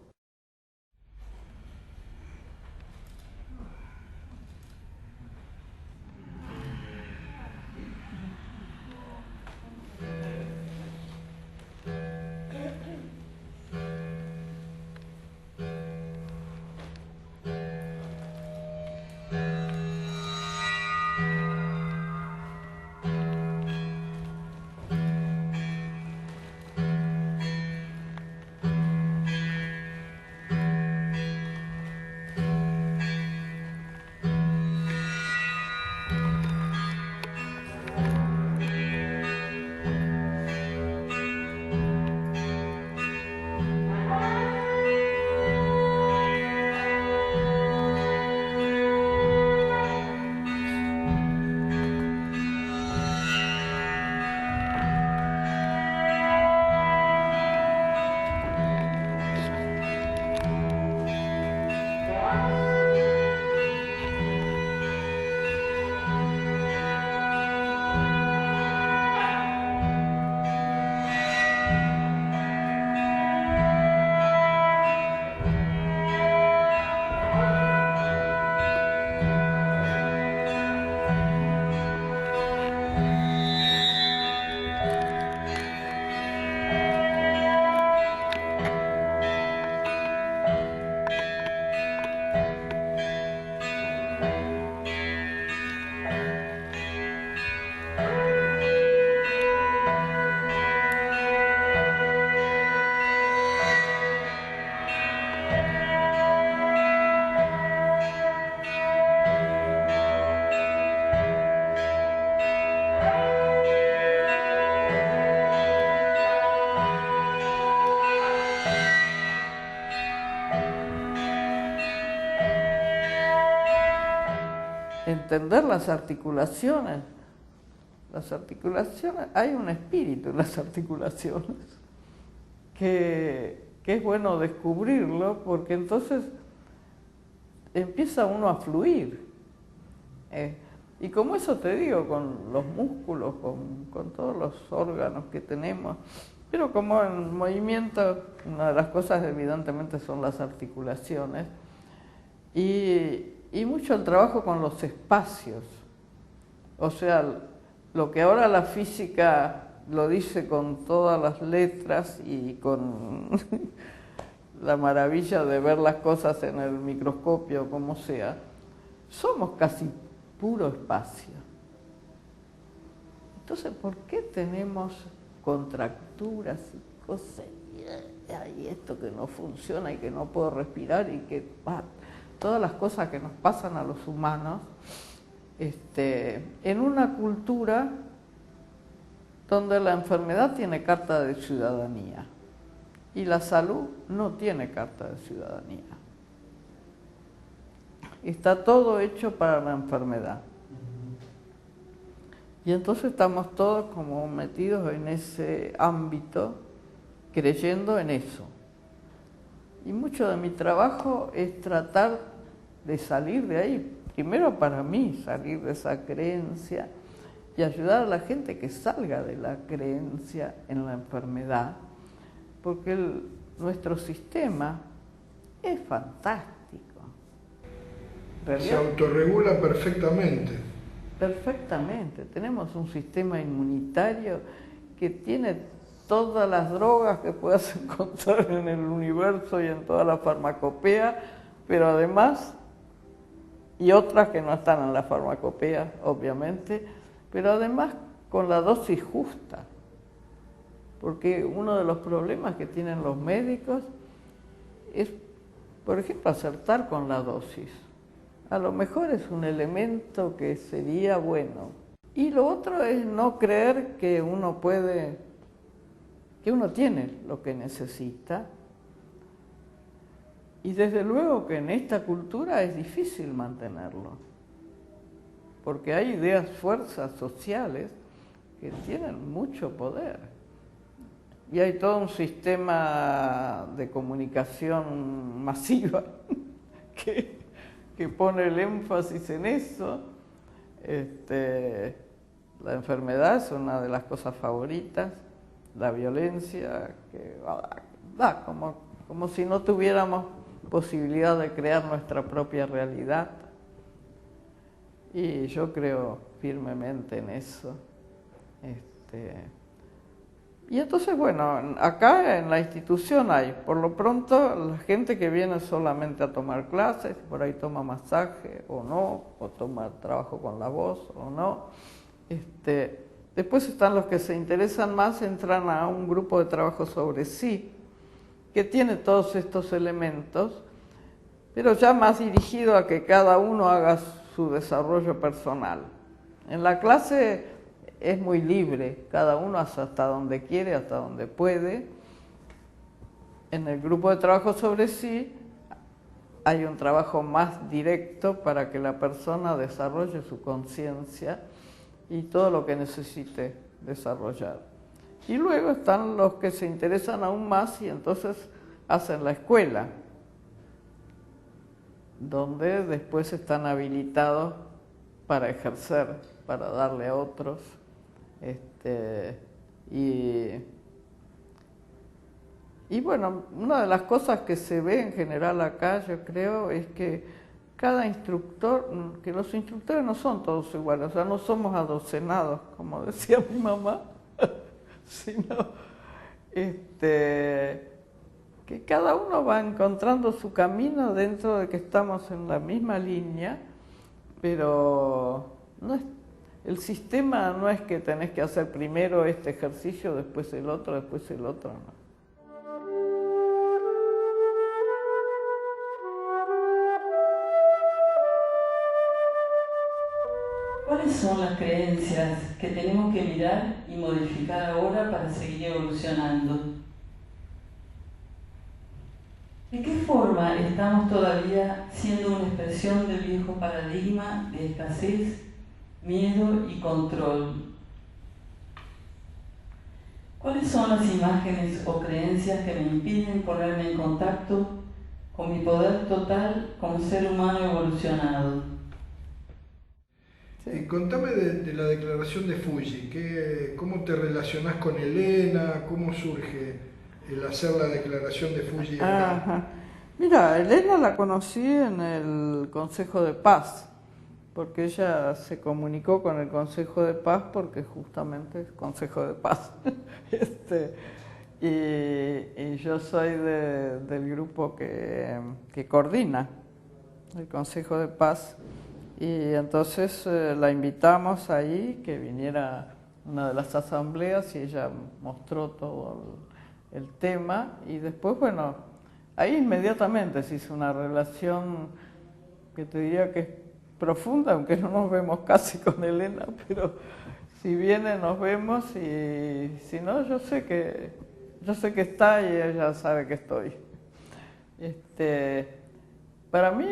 Entender las articulaciones. Las articulaciones, hay un espíritu en las articulaciones que es bueno descubrirlo, porque entonces empieza uno a fluir. Y como eso te digo, con los músculos, con todos los órganos que tenemos, pero como en movimiento, una de las cosas evidentemente son las articulaciones, y mucho el trabajo con los espacios. O sea, lo que ahora la física lo dice con todas las letras y con la maravilla de ver las cosas en el microscopio, como sea, somos casi puro espacio. Entonces, ¿por qué tenemos contracturas y cosas? Y esto que no funciona y que no puedo respirar y que todas las cosas que nos pasan a los humanos, en una cultura donde la enfermedad tiene carta de ciudadanía y la salud no tiene carta de ciudadanía. Está todo hecho para la enfermedad. Y entonces estamos todos como metidos en ese ámbito, creyendo en eso. Y mucho de mi trabajo es tratar de salir de ahí. Primero para mí, salir de esa creencia y ayudar a la gente que salga de la creencia en la enfermedad, porque nuestro sistema es fantástico. Se autorregula perfectamente. Perfectamente. Tenemos un sistema inmunitario que tiene todas las drogas que puedas encontrar en el universo y en toda la farmacopea, pero además, y otras que no están en la farmacopea, obviamente, pero además con la dosis justa. Porque uno de los problemas que tienen los médicos es, por ejemplo, acertar con la dosis. A lo mejor es un elemento que sería bueno. Y lo otro es no creer que uno puede, que uno tiene lo que necesita. Y desde luego que en esta cultura es difícil mantenerlo, porque hay ideas, fuerzas sociales que tienen mucho poder. Y hay todo un sistema de comunicación masiva que pone el énfasis en eso. La enfermedad es una de las cosas favoritas, la violencia, que da como si no tuviéramos posibilidad de crear nuestra propia realidad. Y yo creo firmemente en eso. Y entonces, bueno, acá en la institución hay, por lo pronto, la gente que viene solamente a tomar clases, por ahí toma masaje o no, o toma trabajo con la voz o no. Después están los que se interesan más, entran a un grupo de trabajo sobre sí, que tiene todos estos elementos, pero ya más dirigido a que cada uno haga su desarrollo personal. En la clase es muy libre, cada uno hace hasta donde quiere, hasta donde puede. En el grupo de trabajo sobre sí hay un trabajo más directo para que la persona desarrolle su conciencia y todo lo que necesite desarrollar. Y luego están los que se interesan aún más y entonces hacen la escuela, donde después están habilitados para ejercer, para darle a otros. Y bueno, una de las cosas que se ve en general acá, yo creo, es que cada instructor, que los instructores no son todos iguales, o sea, no somos adocenados, como decía mi mamá, sino que cada uno va encontrando su camino dentro de que estamos en la misma línea, pero no es, el sistema no es que tenés que hacer primero este ejercicio, después el otro, no. ¿Cuáles son las creencias que tenemos que mirar y modificar ahora para seguir evolucionando? ¿De qué forma estamos todavía siendo una expresión del viejo paradigma de escasez, miedo y control? ¿Cuáles son las imágenes o creencias que me impiden ponerme en contacto con mi poder total como ser humano evolucionado? Contame de la declaración de Fuji, ¿cómo te relacionás con Elena? ¿Cómo surge el hacer la declaración de Fuji? Ajá. Mira, Elena la conocí en el Consejo de Paz, porque ella se comunicó con el Consejo de Paz porque justamente es Consejo de Paz. Y yo soy del grupo que coordina el Consejo de Paz. Y entonces la invitamos ahí, que viniera una de las asambleas y ella mostró todo el tema. Y después, bueno, ahí inmediatamente se hizo una relación que te diría que es profunda, aunque no nos vemos casi con Elena, pero si viene nos vemos y si no, yo sé que está y ella sabe que estoy. Para mí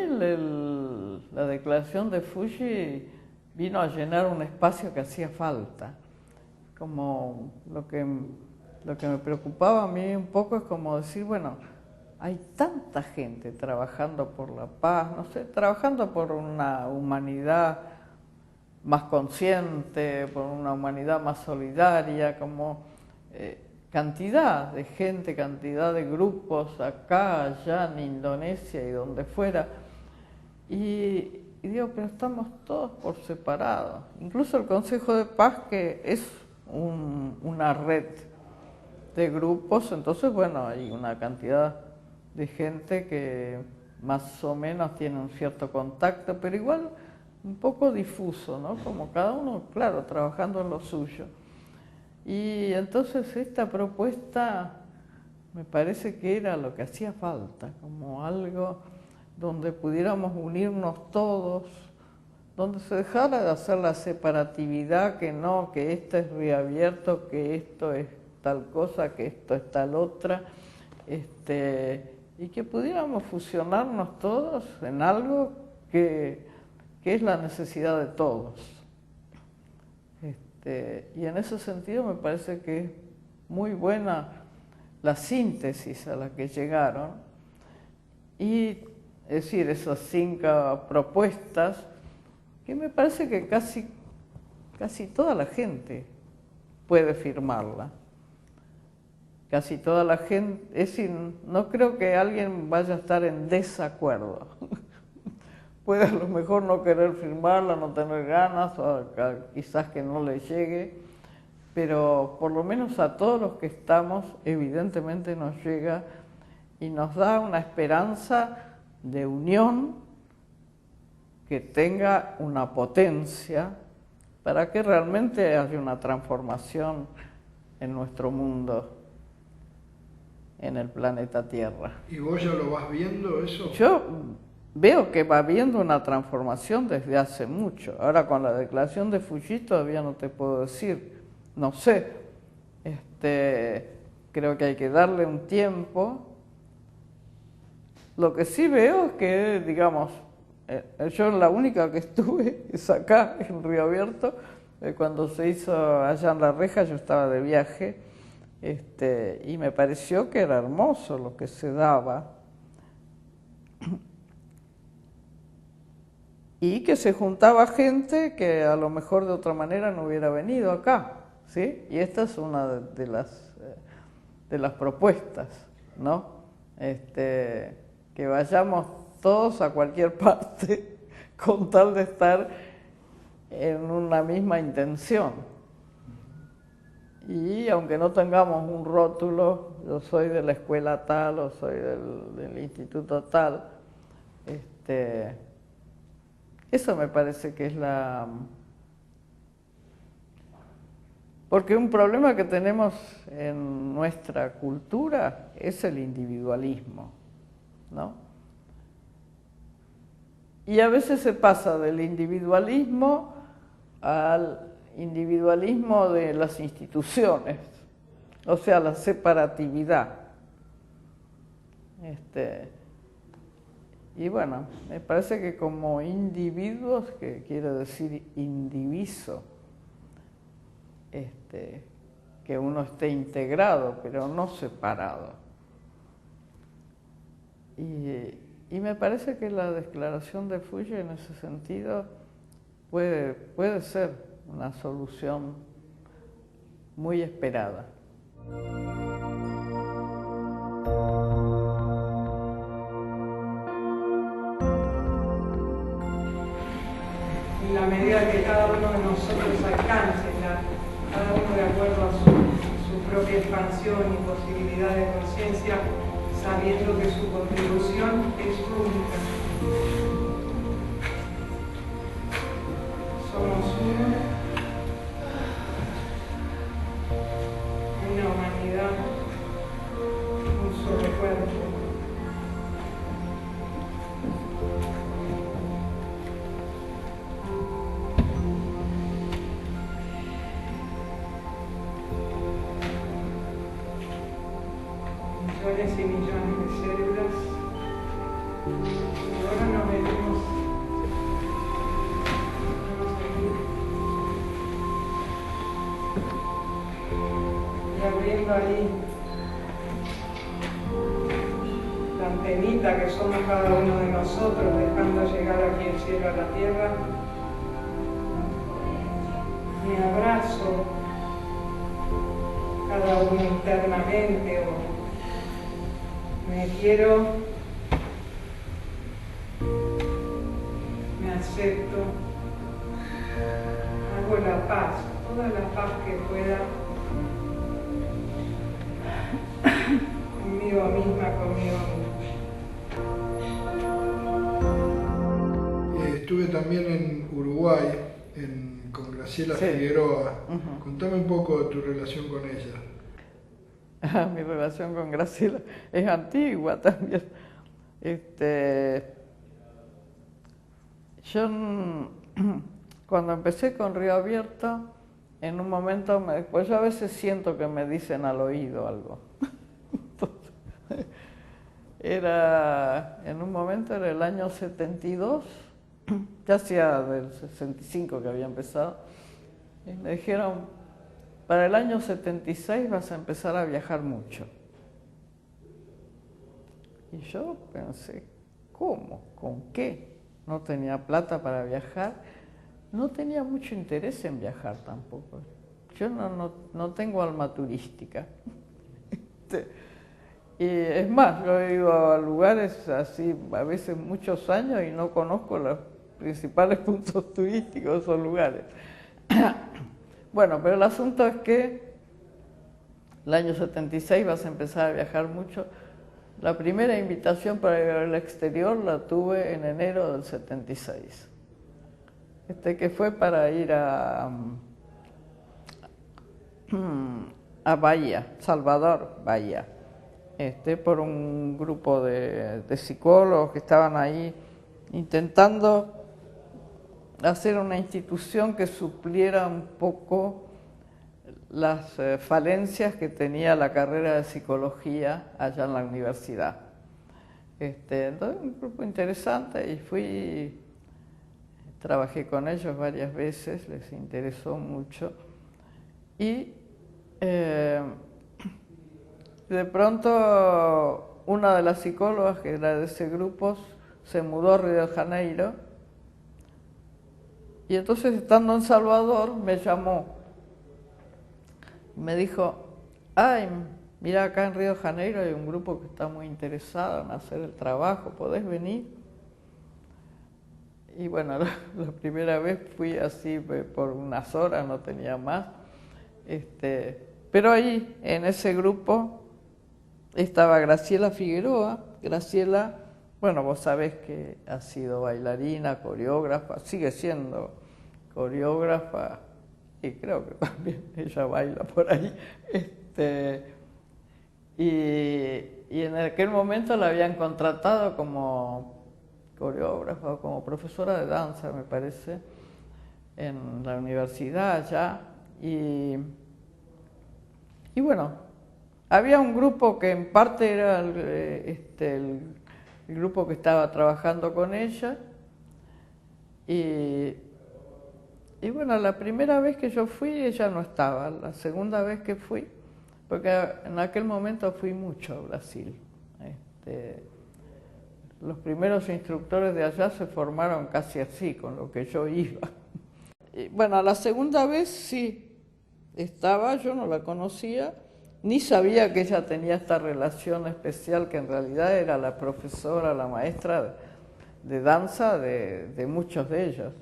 la declaración de Fuji vino a llenar un espacio que hacía falta. Como lo que me preocupaba a mí un poco es como decir, bueno, hay tanta gente trabajando por la paz, no sé, trabajando por una humanidad más consciente, por una humanidad más solidaria, como cantidad de gente, cantidad de grupos acá, allá, en Indonesia y donde fuera. Y digo, pero estamos todos por separado. Incluso el Consejo de Paz, que es una red de grupos, entonces, bueno, hay una cantidad de gente que más o menos tiene un cierto contacto, pero igual un poco difuso, ¿no? Como cada uno, claro, trabajando en lo suyo. Y entonces esta propuesta me parece que era lo que hacía falta, como algo donde pudiéramos unirnos todos, donde se dejara de hacer la separatividad, que no, que esto es reabierto, que esto es tal cosa, que esto es tal otra, y que pudiéramos fusionarnos todos en algo que es la necesidad de todos. Y en ese sentido me parece que es muy buena la síntesis a la que llegaron, y es decir, esas 5 propuestas que me parece que casi toda la gente puede firmarla. Casi toda la gente, es decir, no creo que alguien vaya a estar en desacuerdo. Puede a lo mejor no querer firmarla, no tener ganas, o quizás que no le llegue, pero por lo menos a todos los que estamos, evidentemente nos llega y nos da una esperanza de unión que tenga una potencia para que realmente haya una transformación en nuestro mundo, en el planeta Tierra. ¿Y vos ya lo vas viendo eso? Yo veo que va habiendo una transformación desde hace mucho. Ahora con la declaración de Fuji todavía no te puedo decir, no sé. Creo que hay que darle un tiempo. Lo que sí veo es que, digamos, yo la única que estuve es acá, en Río Abierto. Cuando se hizo allá en La Reja yo estaba de viaje, y me pareció que era hermoso lo que se daba. Y que se juntaba gente que a lo mejor de otra manera no hubiera venido acá, ¿sí? Y esta es una de las propuestas, ¿no? Que vayamos todos a cualquier parte con tal de estar en una misma intención. Y aunque no tengamos un rótulo, yo soy de la escuela tal o soy del instituto tal, eso me parece que es porque un problema que tenemos en nuestra cultura es el individualismo, ¿no? Y a veces se pasa del individualismo al individualismo de las instituciones, o sea, la separatividad. Y bueno, me parece que como individuos, que quiere decir indiviso, que uno esté integrado, pero no separado. Y me parece que la declaración de Fouché en ese sentido puede ser una solución muy esperada. En la medida que cada uno de nosotros alcance, cada uno de acuerdo a su propia expansión y posibilidad de conciencia, sabiendo que su contribución es única. Somos una humanidad, un solo cuerpo. Millones y millones de células. Y ahora nos venimos y abriendo ahí la antenita que somos cada uno de nosotros, dejando llegar aquí el cielo a la tierra. Me abrazo cada uno internamente, o me quiero, me acepto, hago la paz, toda la paz que pueda, conmigo misma, conmigo mismo. Estuve también en Uruguay, con Graciela Figueroa. Contame un poco de tu relación con ella. Mi relación con Graciela es antigua también. Yo cuando empecé con Río Abierto, en un momento, pues yo a veces siento que me dicen al oído algo. En un momento era el año 72, ya hacía del 65 que había empezado, y me dijeron: para el año 76 vas a empezar a viajar mucho. Y yo pensé, ¿cómo? ¿Con qué? No tenía plata para viajar, no tenía mucho interés en viajar tampoco. Yo no tengo alma turística. Y es más, yo he ido a lugares así, a veces muchos años, y no conozco los principales puntos turísticos de esos lugares. Bueno, pero el asunto es que el año 76 vas a empezar a viajar mucho. La primera invitación para ir al exterior la tuve en enero del 76, que fue para ir a Bahía, Salvador, Bahía, por un grupo de psicólogos que estaban ahí intentando hacer una institución que supliera un poco las falencias que tenía la carrera de psicología allá en la universidad. Entonces, un grupo interesante, y trabajé con ellos varias veces, les interesó mucho, y de pronto una de las psicólogas que era de ese grupo se mudó a Río de Janeiro, y entonces, estando en Salvador, me llamó. Me dijo: ay, mira, acá en Río de Janeiro hay un grupo que está muy interesado en hacer el trabajo, ¿podés venir? Y bueno, la primera vez fui así por unas horas, no tenía más. Pero ahí, en ese grupo, estaba Graciela Figueroa. Graciela, bueno, vos sabés que ha sido bailarina, coreógrafa, sigue siendo coreógrafa, y creo que también ella baila por ahí. Y en aquel momento la habían contratado como coreógrafa, como profesora de danza, me parece. en la universidad allá. Y bueno, había un grupo que en parte era el grupo que estaba trabajando con ella. Y bueno, la primera vez que yo fui ella no estaba, la segunda vez que fui, porque en aquel momento fui mucho a Brasil. Los primeros instructores de allá se formaron casi así, con lo que yo iba. Y bueno, la segunda vez sí estaba, yo no la conocía, ni sabía que ella tenía esta relación especial, que en realidad era la profesora, la maestra de danza de muchos de ellos.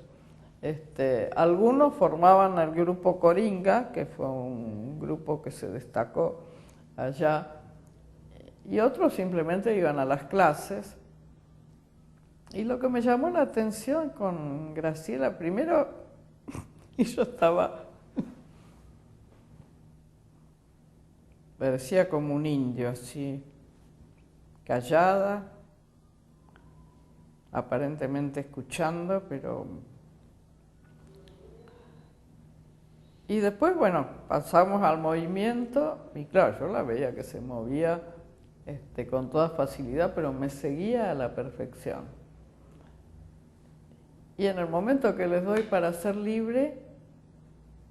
Algunos formaban el grupo Coringa, que fue un grupo que se destacó allá, y otros simplemente iban a las clases. Y lo que me llamó la atención con Graciela, primero, y yo estaba, parecía como un indio, así, callada, aparentemente escuchando, pero... Y después, bueno, pasamos al movimiento, y claro, yo la veía que se movía con toda facilidad, pero me seguía a la perfección. Y en el momento que les doy para ser libre,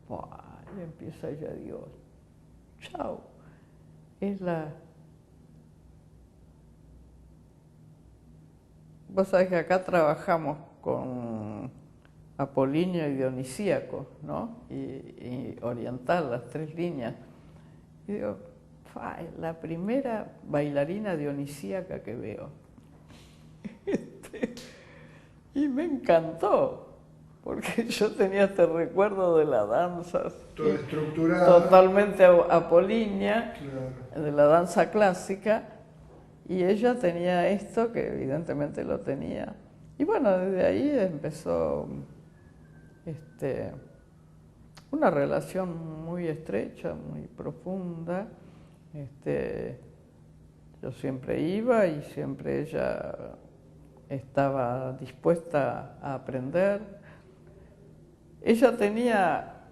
¡buah! Y empieza ella, digo, chao, es la... Vos sabés que acá trabajamos con apolíneo y dionisíaco, ¿no? Y oriental, las tres líneas. Y digo, la primera bailarina dionisíaca que veo. Y me encantó, porque yo tenía este recuerdo de la danza. Toda estructurada. Totalmente apolínea, Claro. de la danza clásica. Y ella tenía esto, que evidentemente lo tenía. Y bueno, desde ahí empezó una relación muy estrecha, muy profunda. Yo siempre iba y siempre ella estaba dispuesta a aprender. Ella tenía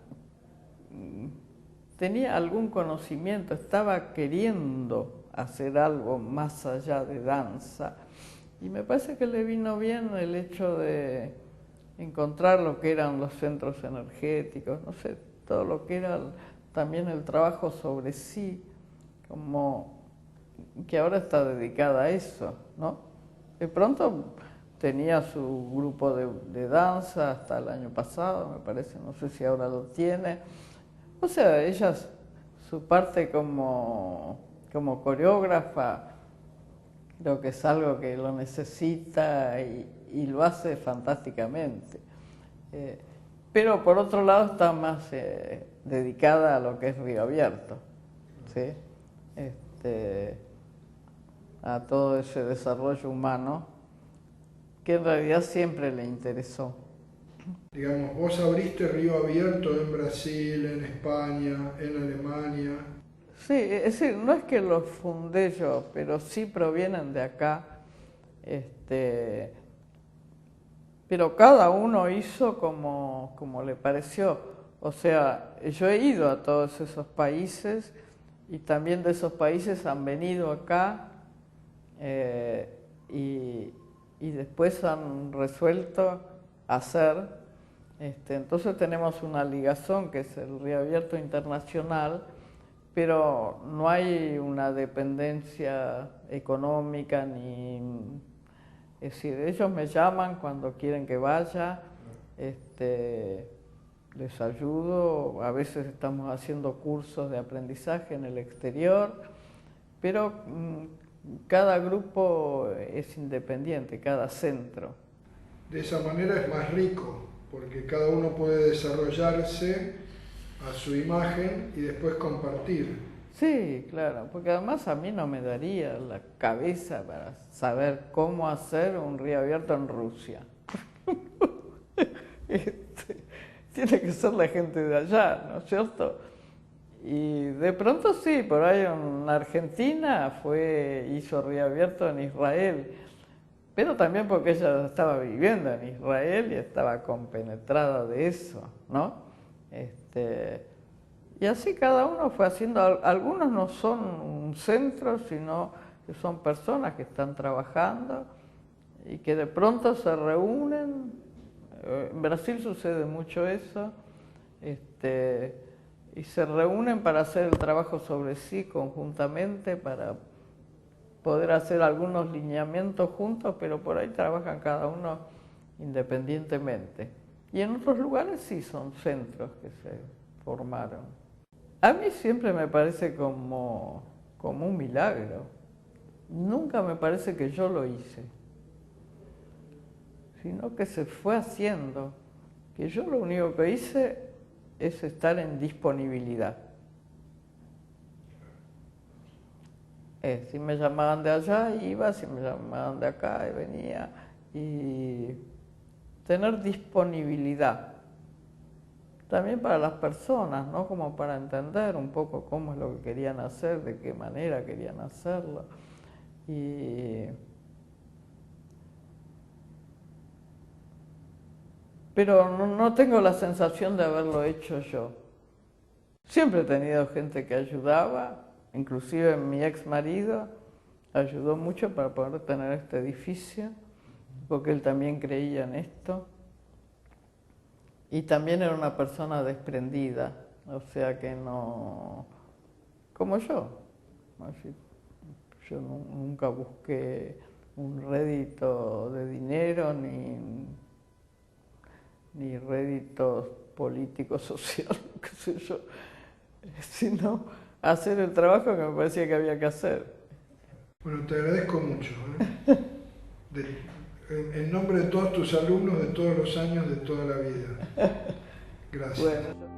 algún conocimiento, estaba queriendo hacer algo más allá de danza. Y me parece que le vino bien el hecho de encontrar lo que eran los centros energéticos, no sé, todo lo que era también el trabajo sobre sí, como que ahora está dedicada a eso, ¿no? De pronto tenía su grupo de danza hasta el año pasado, me parece, no sé si ahora lo tiene. O sea, ella, su parte como coreógrafa, creo que es algo que lo necesita y lo hace fantásticamente. Pero por otro lado está más dedicada a lo que es Río Abierto, ¿sí? A todo ese desarrollo humano que en realidad siempre le interesó. Digamos, vos abriste Río Abierto en Brasil, en España, en Alemania. Sí, es decir, no es que los fundé yo, pero sí provienen de acá. Pero cada uno hizo como le pareció. O sea, yo he ido a todos esos países y también de esos países han venido acá y después han resuelto hacer. Entonces tenemos una ligazón que es el Río Abierto Internacional, pero no hay una dependencia económica ni... Es decir, ellos me llaman cuando quieren que vaya, les ayudo, a veces estamos haciendo cursos de aprendizaje en el exterior, pero cada grupo es independiente, cada centro. De esa manera es más rico, porque cada uno puede desarrollarse a su imagen y después compartir. Sí, claro, porque además a mí no me daría la cabeza para saber cómo hacer un Río Abierto en Rusia. Tiene que ser la gente de allá, ¿no es cierto? Y de pronto sí, por ahí en Argentina hizo Río Abierto en Israel, pero también porque ella estaba viviendo en Israel y estaba compenetrada de eso, ¿no? Y así cada uno fue haciendo, algunos no son un centro, sino que son personas que están trabajando y que de pronto se reúnen. En Brasil sucede mucho eso, y se reúnen para hacer el trabajo sobre sí conjuntamente, para poder hacer algunos lineamientos juntos, pero por ahí trabajan cada uno independientemente. Y en otros lugares sí son centros que se formaron. A mí siempre me parece como un milagro. Nunca me parece que yo lo hice, sino que se fue haciendo, que yo lo único que hice es estar en disponibilidad. Si me llamaban de allá, iba, si me llamaban de acá, venía, y tener disponibilidad. También para las personas, ¿no? Como para entender un poco cómo es lo que querían hacer, de qué manera querían hacerlo. Pero no tengo la sensación de haberlo hecho yo. Siempre he tenido gente que ayudaba, inclusive mi ex marido ayudó mucho para poder tener este edificio, porque él también creía en esto. Y también era una persona desprendida, o sea que no, como yo. Yo nunca busqué un rédito de dinero ni réditos políticos, sociales, qué sé yo, sino hacer el trabajo que me parecía que había que hacer. Bueno, te agradezco mucho, en nombre de todos tus alumnos, de todos los años, de toda la vida. Gracias. Bueno.